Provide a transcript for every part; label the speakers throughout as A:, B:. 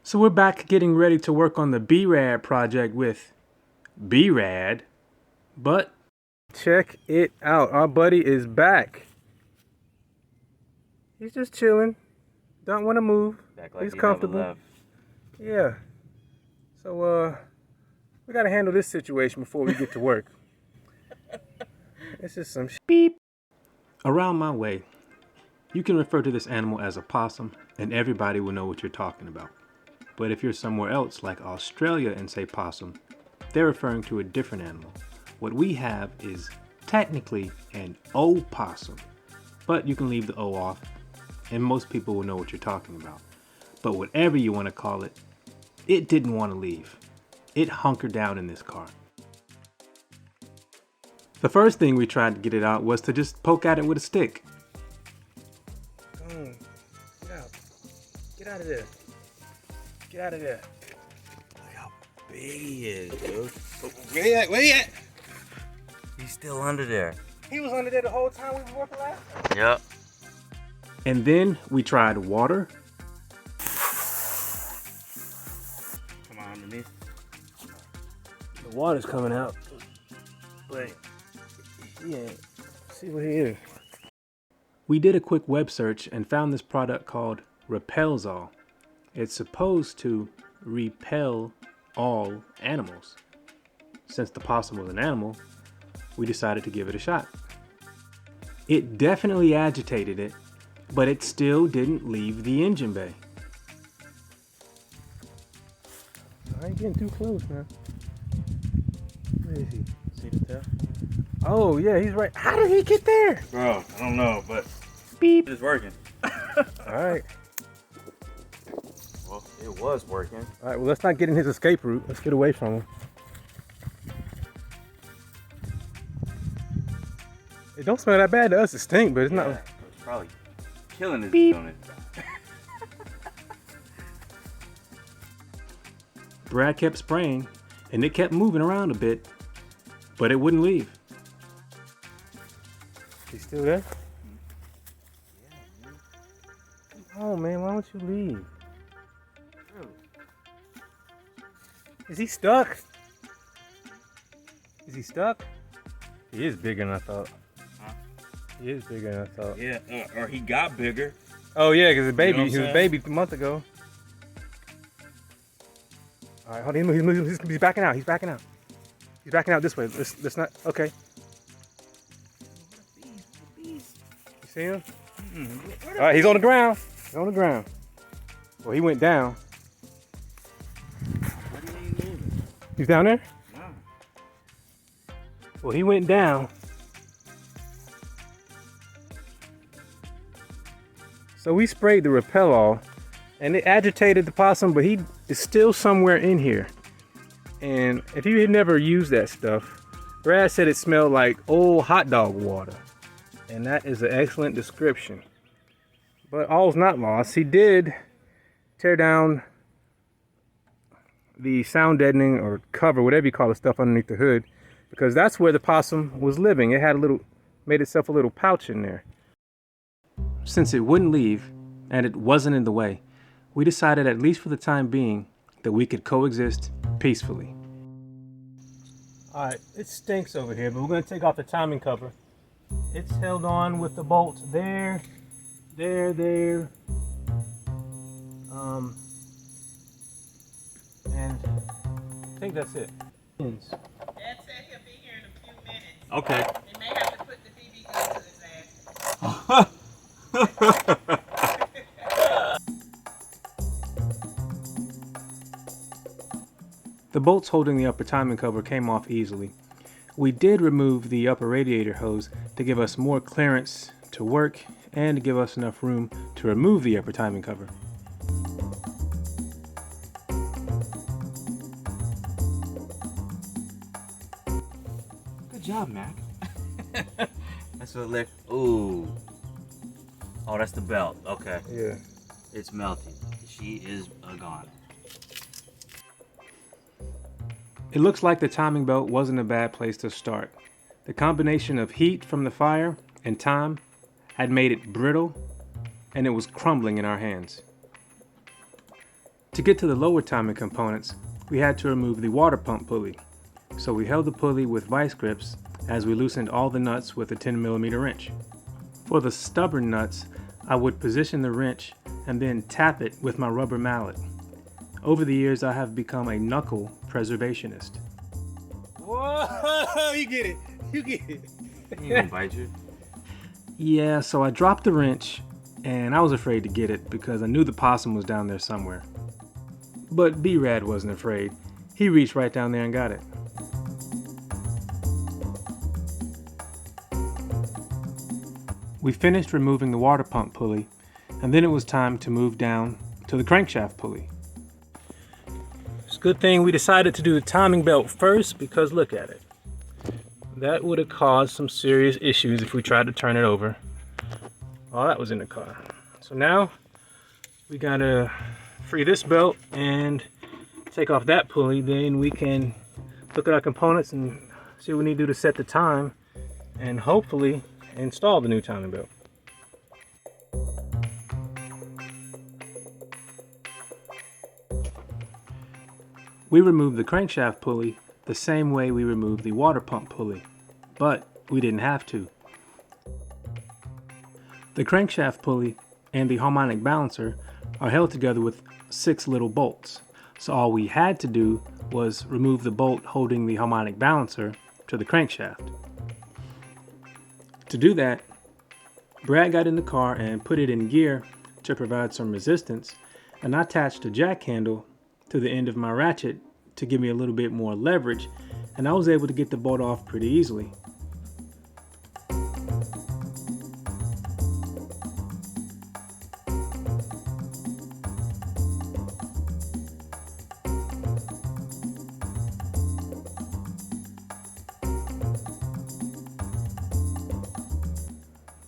A: So we're back getting ready to work on the B-Rad project with B-Rad, but check it out, our buddy is back. He's just chilling, don't want to move, he's comfortable. Yeah, so we gotta handle this situation before we get to work. This is some beep. Around my way, you can refer to this animal as a possum and everybody will know what you're talking about. But if you're somewhere else, like Australia, and say possum, they're referring to a different animal. What we have is technically an opossum, but you can leave the O off, and most people will know what you're talking about. But whatever you want to call it, it didn't want to leave. It hunkered down in this car. The first thing we tried to get it out was to just poke at it with a stick. Get out. Get out of there. Get out of there.
B: Look how big he is, dude.
A: Where you at? Where you at?
B: He's still under there.
A: He was under there the whole time we were working last time?
B: Yep.
A: And then we tried water.
B: Come on, underneath.
A: The water's coming out. But yeah, see what he is. We did a quick web search and found this product called Repels-All. It's supposed to repel all animals. Since the possum was an animal, we decided to give it a shot. It definitely agitated it, but it still didn't leave the engine bay. I ain't getting too close, man. Where is he?
B: See the tail?
A: Oh, yeah, he's right. How did he get there?
B: Bro, I don't know, but
A: Beep.
B: it's working.
A: All right.
B: Well, it was working.
A: All right, well, let's not get in his escape route. Let's get away from him. It don't smell that bad to us. It stink, but it's not.
B: It's probably killing his
A: Beep.
B: unit.
A: Brad kept spraying, and it kept moving around a bit, but it wouldn't leave. He's still there? Yeah, man. Come on, man. Why don't you leave? Is he stuck? Is he stuck? He is bigger than I thought.
B: Huh?
A: He is bigger than I thought.
B: Yeah, or he got bigger.
A: Oh yeah, because his baby,
B: You know
A: he was a baby a month ago. All right, hold on. He's backing out. He's backing out. He's backing out this way. Let's not. Okay. You see him? All right, he's on the ground. He's on the ground. Well, he went down. He's down there?
B: No.
A: Well, he went down. So we sprayed the Repel-All, and it agitated the possum, but he is still somewhere in here. And if you had never used that stuff, Brad said it smelled like old hot dog water. And that is an excellent description. But all's not lost. He did tear down the sound deadening or cover, whatever you call the stuff underneath the hood, because that's where the possum was living. It had made itself a little pouch in there. Since it wouldn't leave and it wasn't in the way, we decided, at least for the time being, that we could coexist peacefully. All right, it stinks over here, but we're going to take off the timing cover. It's held on with the bolts there. And I think that's it.
C: Dad said he'll be here in a few minutes.
B: Okay.
C: They may have to put the BB gun to his ass.
A: The bolts holding the upper timing cover came off easily. We did remove the upper radiator hose to give us more clearance to work and to give us enough room to remove the upper timing cover.
B: Good job, Mac. That's what lick. Ooh. Oh, that's the belt. Okay.
A: Yeah.
B: It's melting. She is gone.
A: It looks like the timing belt wasn't a bad place to start. The combination of heat from the fire and time had made it brittle, and it was crumbling in our hands. To get to the lower timing components, we had to remove the water pump pulley. So we held the pulley with vice grips as we loosened all the nuts with a 10mm wrench. For the stubborn nuts, I would position the wrench and then tap it with my rubber mallet. Over the years, I have become a knuckle preservationist.
B: Whoa, you get it. You get it. He gonna bite you.
A: Yeah, so I dropped the wrench and I was afraid to get it because I knew the possum was down there somewhere. But B-Rad wasn't afraid. He reached right down there and got it. We finished removing the water pump pulley, and then it was time to move down to the crankshaft pulley. It's a good thing we decided to do the timing belt first because look at it. That would have caused some serious issues if we tried to turn it over. All that was in the car. So now we gotta free this belt and take off that pulley. Then we can look at our components and see what we need to do to set the time and hopefully install the new timing belt. We removed the crankshaft pulley the same way we removed the water pump pulley, but we didn't have to. The crankshaft pulley and the harmonic balancer are held together with 6 little bolts, so all we had to do was remove the bolt holding the harmonic balancer to the crankshaft. To do that, Brad got in the car and put it in gear to provide some resistance, and I attached a jack handle to the end of my ratchet to give me a little bit more leverage, and I was able to get the bolt off pretty easily.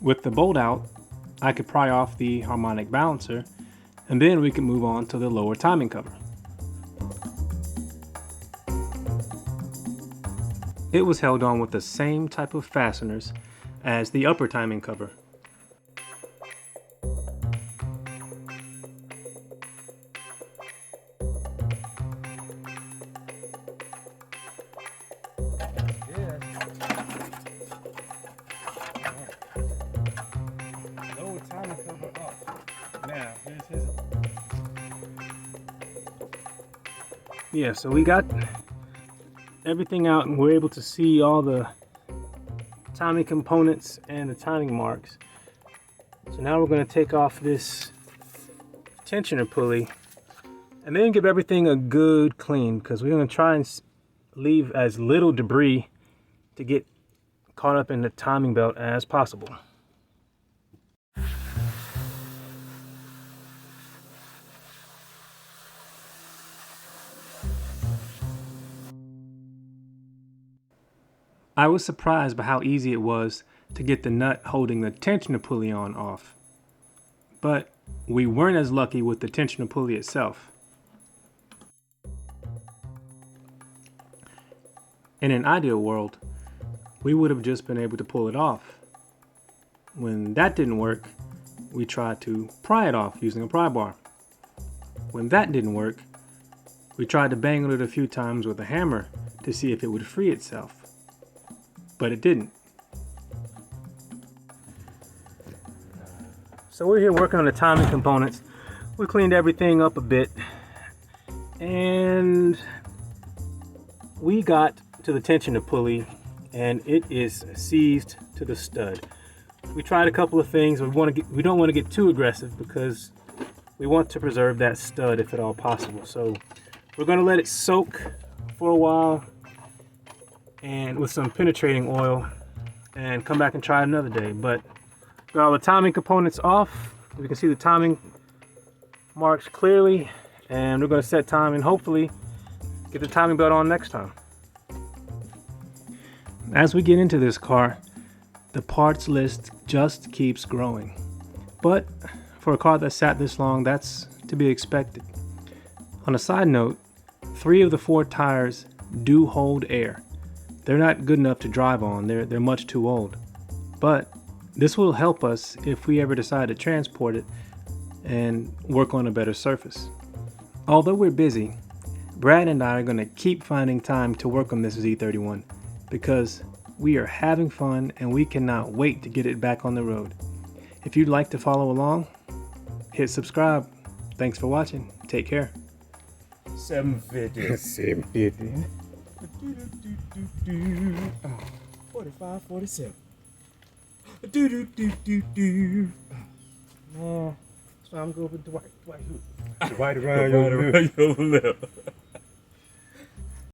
A: With the bolt out, I could pry off the harmonic balancer, and then we could move on to the lower timing cover. It was held on with the same type of fasteners as the upper timing cover. Yeah, so we got everything out and we're able to see all the timing components and the timing marks. So now we're going to take off this tensioner pulley and then give everything a good clean because we're going to try and leave as little debris to get caught up in the timing belt as possible. I was surprised by how easy it was to get the nut holding the tensioner pulley on off. But we weren't as lucky with the tensioner pulley itself. In an ideal world, we would have just been able to pull it off. When that didn't work, we tried to pry it off using a pry bar. When that didn't work, we tried to bang on it a few times with a hammer to see if it would free itself. But it didn't. So we're here working on the timing components. We cleaned everything up a bit and we got to the tensioner pulley and it is seized to the stud. We tried a couple of things. We don't want to get too aggressive because we want to preserve that stud if at all possible. So we're going to let it soak for a while and with some penetrating oil and come back and try it another day. But got all the timing components off. We can see the timing marks clearly and we're going to set time and hopefully get the timing belt on next time. As we get into this car, the parts list just keeps growing. But for a car that sat this long, that's to be expected. On a side note, 3 of the 4 tires do hold air. They're not good enough to drive on, they're much too old. But this will help us if we ever decide to transport it and work on a better surface. Although we're busy, Brad and I are going to keep finding time to work on this Z31 because we are having fun and we cannot wait to get it back on the road. If you'd like to follow along, hit subscribe. Thanks for watching. Take care.
B: 750.
A: 750.
B: 45, 47.
A: Oh, so I'm going with Dwight.
B: Right around your lip.